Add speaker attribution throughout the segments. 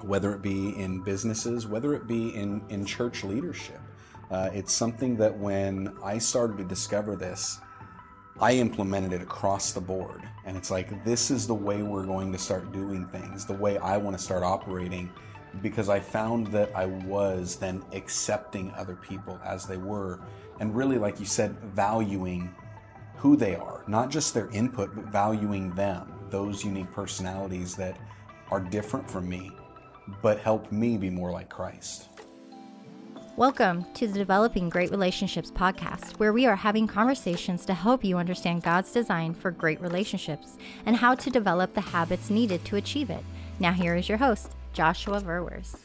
Speaker 1: whether it be in businesses, whether it be in church leadership. It's something that when I started to discover this, I implemented it across the board. And it's like, this is the way we're going to start doing things, the way I want to start operating, because I found that I was then accepting other people as they were. And really, like you said, valuing who they are, not just their input, but valuing them, those unique personalities that are different from me, but help me be more like Christ.
Speaker 2: Welcome to the Developing Great Relationships podcast, where we are having conversations to help you understand God's design for great relationships and how to develop the habits needed to achieve it. Now here is your host, Joshua Verwers.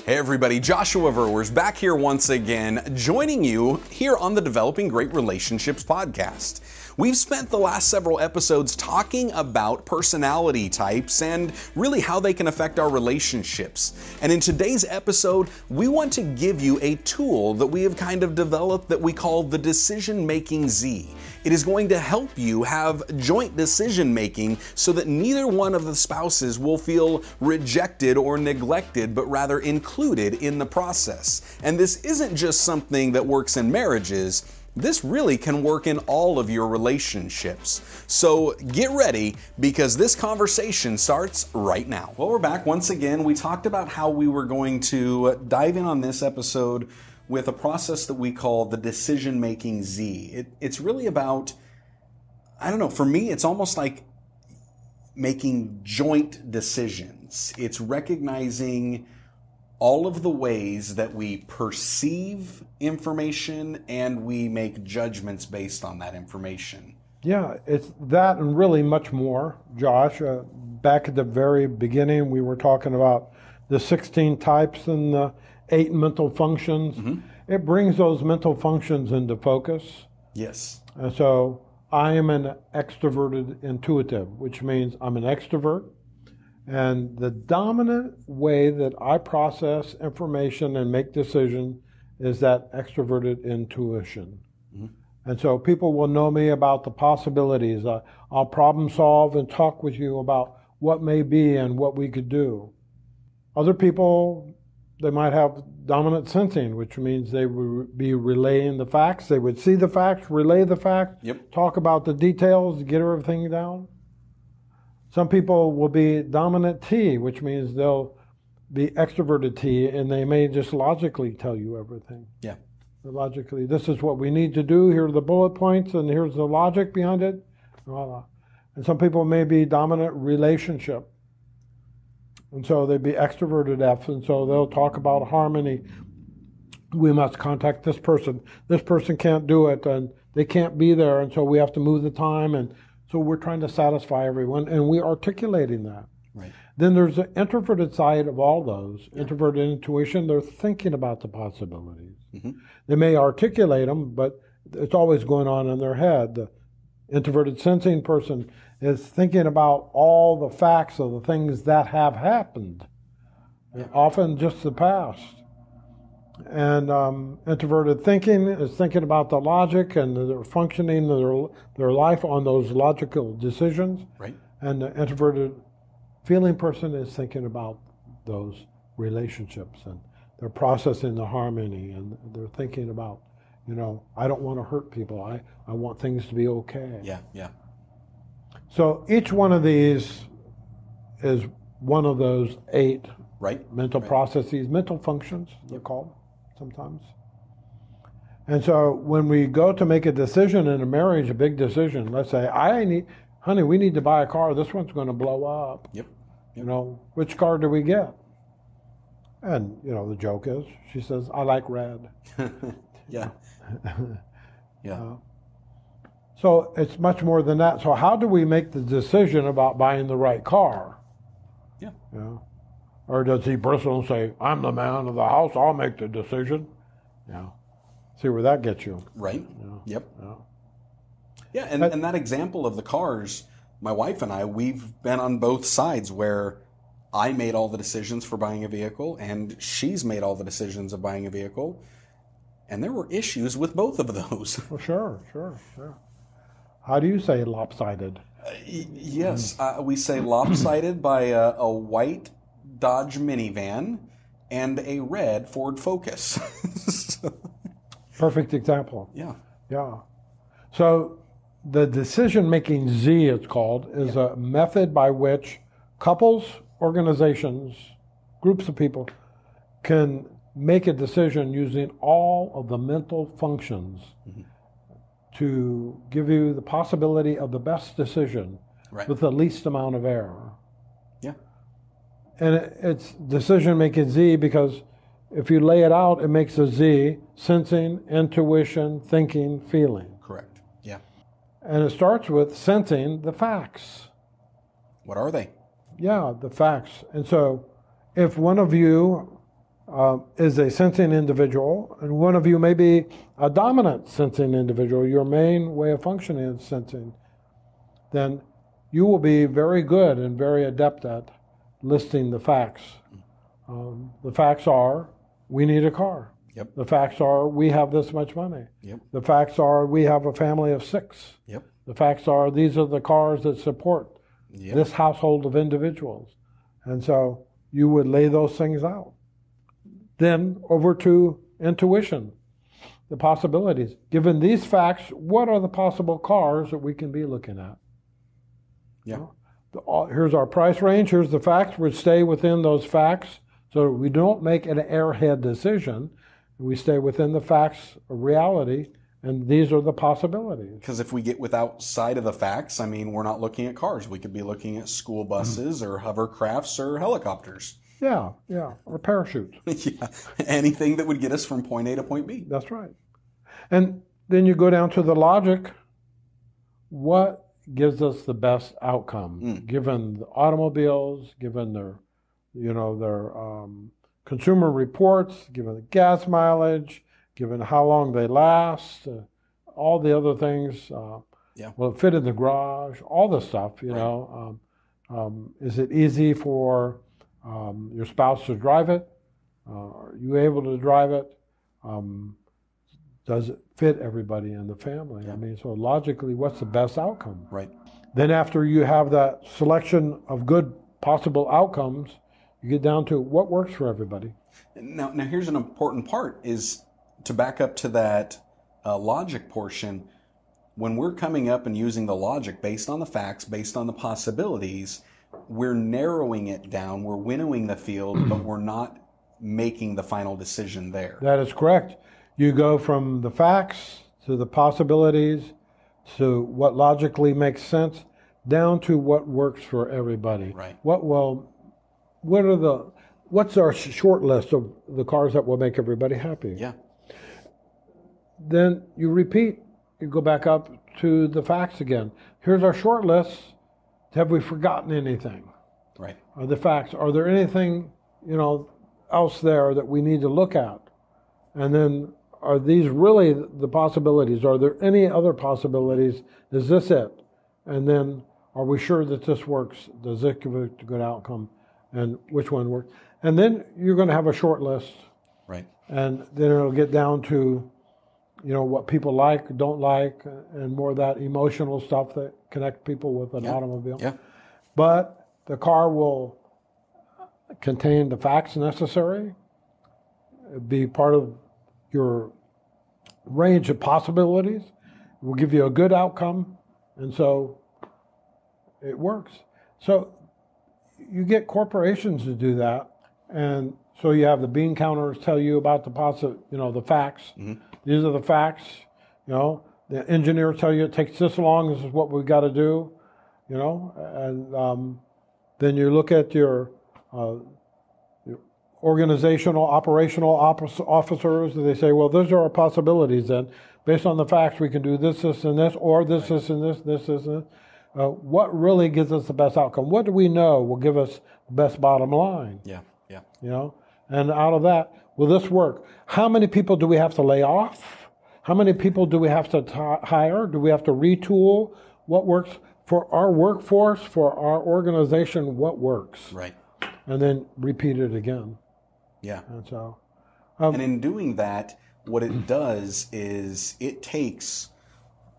Speaker 1: Hey everybody, Joshua Verwers back here once again, joining you here on the Developing Great Relationships podcast. We've spent the last several episodes talking about personality types and really how they can affect our relationships. And in today's episode, we want to give you a tool that we have kind of developed that we call the Decision-Making Z. It is going to help you have joint decision-making so that neither one of the spouses will feel rejected or neglected, but rather included in the process. And this isn't just something that works in marriages. This really can work in all of your relationships. So get ready, because this conversation starts right now. Well, we're back once again. We talked about how we were going to dive in on this episode with a process that we call the Decision-Making Z. It's really about, I don't know, for me, it's almost like making joint decisions. It's recognizing all of the ways that we perceive information and we make judgments based on that information.
Speaker 3: Yeah, it's that and really much more, Josh. Back at the very beginning, we were talking about the 16 types and the 8 mental functions. Mm-hmm. It brings those mental functions into focus.
Speaker 1: Yes.
Speaker 3: And so I am an extroverted intuitive, which means I'm an extrovert. And the dominant way that I process information and make decisions is that extroverted intuition. Mm-hmm. And so people will know me about the possibilities. I'll problem solve and talk with you about what may be and what we could do. Other people, they might have dominant sensing, which means they would be relaying the facts. They would see the facts, relay the facts, talk about the details, get everything down. Some people will be dominant T, which means they'll be extroverted T, and they may just logically tell you everything.
Speaker 1: Yeah.
Speaker 3: Logically, this is what we need to do. Here are the bullet points, and here's the logic behind it. And some people may be dominant relationship. And so they'd be extroverted F, and so they'll talk about harmony. We must contact this person. This person can't do it, and they can't be there, and so we have to move the time, and so we're trying to satisfy everyone, and we're articulating that.
Speaker 1: Right.
Speaker 3: Then there's the introverted side of all those. Yeah. Introverted intuition, they're thinking about the possibilities. Mm-hmm. They may articulate them, but it's always going on in their head. The introverted sensing person is thinking about all the facts of the things that have happened, often just the past. And introverted thinking is thinking about the logic and their functioning their life on those logical decisions. Right. And the introverted feeling person is thinking about those relationships, and they're processing the harmony, and they're thinking about, I don't want to hurt people. I want things to be okay.
Speaker 1: Yeah, yeah.
Speaker 3: So each one of these is one of those 8 mental processes, mental functions, they're called sometimes. And so when we go to make a decision in a marriage, a big decision, let's say, honey, we need to buy a car. This one's going to blow up.
Speaker 1: Yep.
Speaker 3: Which car do we get? And, the joke is, she says, I like red.
Speaker 1: Yeah. Yeah.
Speaker 3: So it's much more than that. So how do we make the decision about buying the right car?
Speaker 1: Yeah.
Speaker 3: Or does he bristle and say, I'm the man of the house, I'll make the decision? See where that gets you.
Speaker 1: Right. Yep. Yeah, and that example of the cars, my wife and I, we've been on both sides where I made all the decisions for buying a vehicle and she's made all the decisions of buying a vehicle. And there were issues with both of those.
Speaker 3: Well, sure. How do you say lopsided?
Speaker 1: Yes, we say lopsided by a white Dodge minivan and a red Ford Focus.
Speaker 3: Perfect example.
Speaker 1: Yeah.
Speaker 3: Yeah. So the decision-making Z, it's called, is a method by which couples, organizations, groups of people can make a decision using all of the mental functions to give you the possibility of the best decision with the least amount of error.
Speaker 1: Yeah.
Speaker 3: And it's decision-making Z because if you lay it out, it makes a Z: sensing, intuition, thinking, feeling.
Speaker 1: Correct. Yeah.
Speaker 3: And it starts with sensing the facts.
Speaker 1: What are they?
Speaker 3: Yeah, the facts. And so if one of you is a sensing individual, and one of you may be a dominant sensing individual, your main way of functioning is sensing, then you will be very good and very adept at listing the facts. The facts are, we need a car.
Speaker 1: Yep.
Speaker 3: The facts are, we have this much money.
Speaker 1: Yep.
Speaker 3: The facts are, we have a family of 6.
Speaker 1: Yep.
Speaker 3: The facts are, these are the cars that support this household of individuals. And so you would lay those things out. Then over to intuition, the possibilities. Given these facts, what are the possible cars that we can be looking at?
Speaker 1: Yeah.
Speaker 3: Here's our price range, here's the facts. We stay within those facts so that we don't make an airhead decision. We stay within the facts of reality, and these are the possibilities.
Speaker 1: Because if we get outside of the facts, I mean, we're not looking at cars. We could be looking at school buses or hovercrafts or helicopters.
Speaker 3: Yeah, or parachutes.
Speaker 1: Yeah, anything that would get us from point A to point B.
Speaker 3: That's right. And then you go down to the logic. What gives us the best outcome, given the automobiles, given their consumer reports, given the gas mileage, given how long they last, all the other things. Will it fit in the garage? All the stuff, you know. Is it easy for your spouse to drive it? Are you able to drive it? Does it fit everybody in the family? I mean, so logically, what's the best outcome?
Speaker 1: Right.
Speaker 3: Then after you have that selection of good possible outcomes, you get down to what works for everybody.
Speaker 1: Now here's an important part, is to back up to that logic portion. When we're coming up and using the logic based on the facts, based on the possibilities, we're narrowing it down, we're winnowing the field, but we're not making the final decision there.
Speaker 3: That is correct. You go from the facts to the possibilities to what logically makes sense, down to what works for everybody.
Speaker 1: Right.
Speaker 3: What's our short list of the cars that will make everybody happy?
Speaker 1: Yeah.
Speaker 3: Then you repeat. You go back up to the facts again. Here's our short list. Have we forgotten anything?
Speaker 1: Right.
Speaker 3: Are the facts? Are there anything, else there that we need to look at? And then, are these really the possibilities? Are there any other possibilities? Is this it? And then, are we sure that this works? Does it give a good outcome? And which one works? And then you're going to have a short list.
Speaker 1: Right.
Speaker 3: And then it'll get down to, what people like, don't like, and more of that emotional stuff that connect people with an automobile.
Speaker 1: Yeah.
Speaker 3: But the car will contain the facts necessary, be part of your range of possibilities, it will give you a good outcome, and so it works. So you get corporations to do that, and so you have the bean counters tell you about the facts. Mm-hmm. These are the facts. The engineers tell you it takes this long. This is what we've got to do. And then you look at your organizational, operational officers, and they say, well, those are our possibilities. Then, based on the facts, we can do this, and this, or this, this, and this, this, and this. What really gives us the best outcome? What do we know will give us the best bottom line?
Speaker 1: Yeah.
Speaker 3: And out of that, will this work? How many people do we have to lay off? How many people do we have to hire? Do we have to retool? What works for our workforce, for our organization? What works?
Speaker 1: Right.
Speaker 3: And then repeat it again.
Speaker 1: Yeah.
Speaker 3: And so,
Speaker 1: and in doing that, what it does is it takes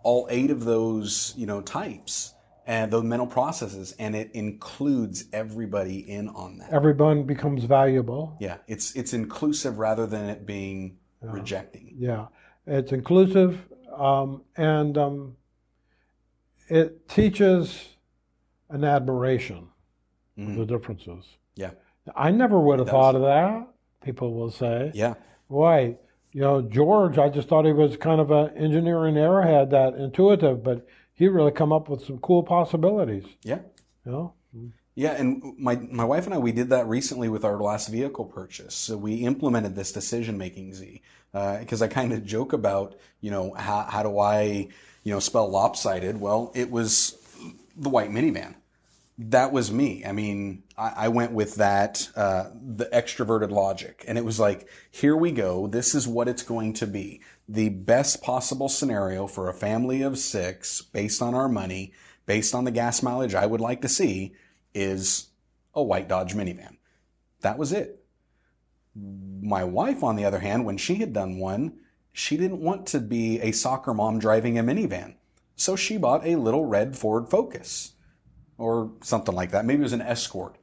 Speaker 1: all 8 of those, types, and those mental processes, and it includes everybody in on that.
Speaker 3: Everyone becomes valuable.
Speaker 1: Yeah, it's inclusive rather than it being rejecting.
Speaker 3: Yeah, it's inclusive, and it teaches an admiration of the differences.
Speaker 1: Yeah.
Speaker 3: I never would have thought of that, people will say.
Speaker 1: Yeah.
Speaker 3: Boy, George, I just thought he was kind of an engineering airhead, that intuitive, but he really come up with some cool possibilities.
Speaker 1: Yeah. Yeah, and my wife and I, we did that recently with our last vehicle purchase. So we implemented this decision-making Z, because I kind of joke about, how do I, spell lopsided? Well, it was the white minivan. That was me. I mean, I went with that, the extroverted logic. And it was like, here we go. This is what it's going to be. The best possible scenario for a family of 6, based on our money, based on the gas mileage I would like to see, is a white Dodge minivan. That was it. My wife, on the other hand, when she had done one, she didn't want to be a soccer mom driving a minivan. So she bought a little red Ford Focus. Or something like that. Maybe it was an Escort.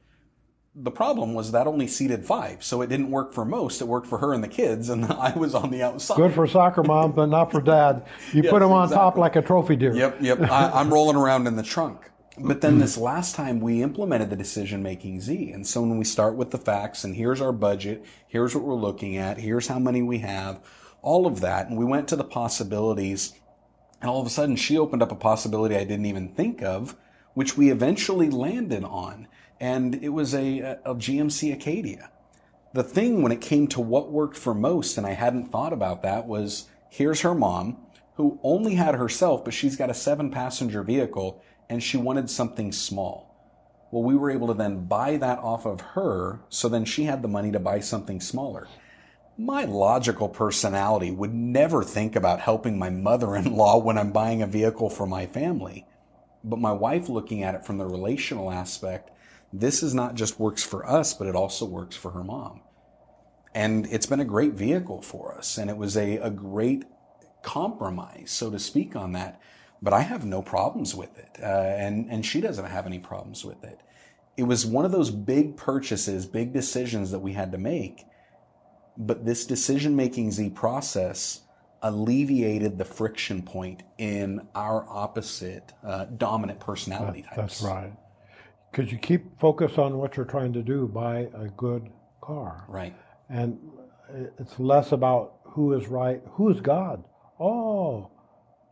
Speaker 1: The problem was that only seated 5, so it didn't work for most. It worked for her and the kids, and I was on the outside.
Speaker 3: Good for soccer mom, but not for dad. You put him on top like a trophy deer.
Speaker 1: Yep. I'm rolling around in the trunk. But then this last time we implemented the decision-making Z. And so when we start with the facts, and here's our budget, here's what we're looking at, here's how many we have, all of that, and we went to the possibilities, and all of a sudden she opened up a possibility I didn't even think of, which we eventually landed on, and it was a GMC Acadia. The thing when it came to what worked for most, and I hadn't thought about that, was here's her mom, who only had herself, but she's got a 7-passenger vehicle, and she wanted something small. Well, we were able to then buy that off of her, so then she had the money to buy something smaller. My logical personality would never think about helping my mother-in-law when I'm buying a vehicle for my family. But my wife, looking at it from the relational aspect, this is not just works for us, but it also works for her mom. And it's been a great vehicle for us. And it was a great compromise, so to speak, on that. But I have no problems with it. And she doesn't have any problems with it. It was one of those big purchases, big decisions that we had to make. But this decision-making Z process alleviated the friction point in our opposite dominant personality types.
Speaker 3: That's right. Because you keep focused on what you're trying to do, buy a good car.
Speaker 1: Right.
Speaker 3: And it's less about who is right, who is God. Oh,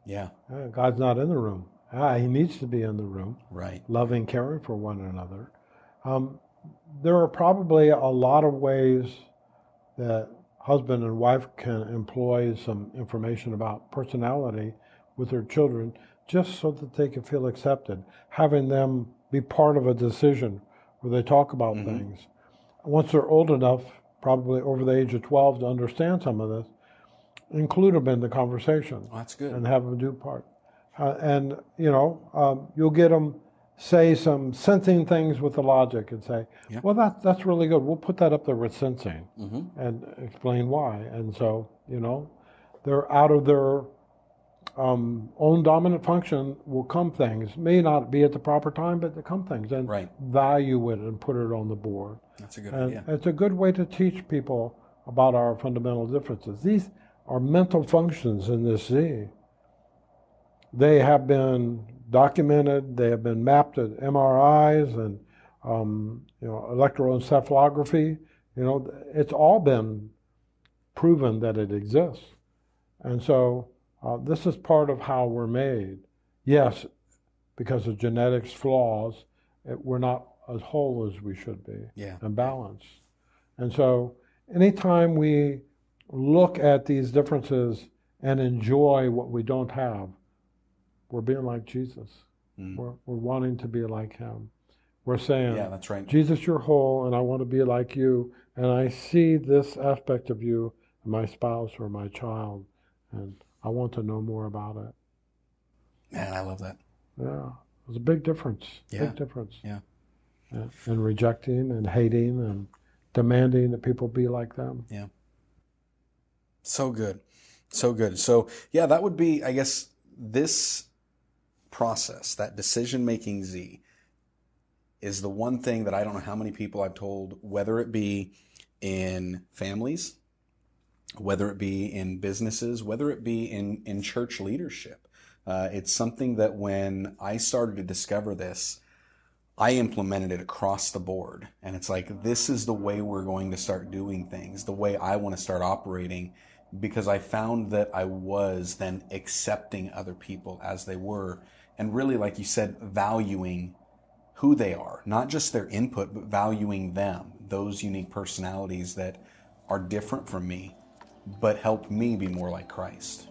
Speaker 1: yeah.
Speaker 3: God's not in the room. He needs to be in the room.
Speaker 1: Right.
Speaker 3: Loving, caring for one another. There are probably a lot of ways that husband and wife can employ some information about personality with their children just so that they can feel accepted. Having them be part of a decision where they talk about things. Once they're old enough, probably over the age of 12, to understand some of this, include them in the conversation.
Speaker 1: Oh, that's good.
Speaker 3: And have them do part. You'll get them say some sensing things with the logic and say, well, that's really good. We'll put that up there with sensing and explain why. And so, they're out of their own dominant function will come things. May not be at the proper time, but there come things. And value it and put it on the board.
Speaker 1: That's a good idea.
Speaker 3: It's a good way to teach people about our fundamental differences. These are mental functions in this Z. They have been documented. They have been mapped at MRIs and electroencephalography. It's all been proven that it exists. And so this is part of how we're made. Yes, because of genetics flaws, we're not as whole as we should be and balanced. And so anytime we look at these differences and enjoy what we don't have, we're being like Jesus. We're wanting to be like him. We're saying,
Speaker 1: that's right.
Speaker 3: Jesus, you're whole, and I want to be like you, and I see this aspect of you in my spouse or my child, and I want to know more about it.
Speaker 1: Man, I love that.
Speaker 3: Yeah, there's a big difference.
Speaker 1: Yeah.
Speaker 3: Big difference.
Speaker 1: Yeah.
Speaker 3: And rejecting and hating and demanding that people be like them.
Speaker 1: Yeah. So good. So good. So, that would be, I guess, this process, that decision-making Z, is the one thing that I don't know how many people I've told, whether it be in families, whether it be in businesses, whether it be in church leadership. It's something that when I started to discover this, I implemented it across the board. And it's like, this is the way we're going to start doing things, the way I want to start operating, because I found that I was then accepting other people as they were. And really, like you said, valuing who they are, not just their input, but valuing them, those unique personalities that are different from me, but help me be more like Christ.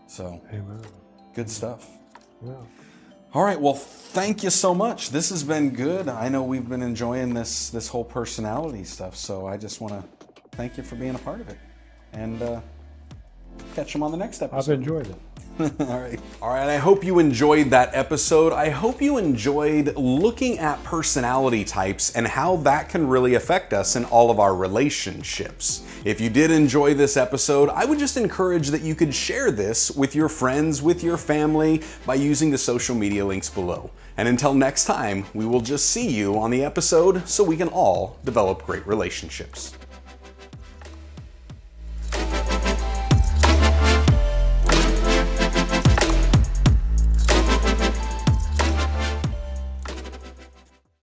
Speaker 1: So,
Speaker 3: Amen.
Speaker 1: Good stuff.
Speaker 3: Yeah.
Speaker 1: All right, well, thank you so much. This has been good. I know we've been enjoying this whole personality stuff, so I just want to thank you for being a part of it. And catch them on the next episode.
Speaker 3: I've enjoyed it.
Speaker 1: All right. I hope you enjoyed that episode. I hope you enjoyed looking at personality types and how that can really affect us in all of our relationships. If you did enjoy this episode, I would just encourage that you could share this with your friends, with your family, by using the social media links below. And until next time, we will just see you on the episode so we can all develop great relationships.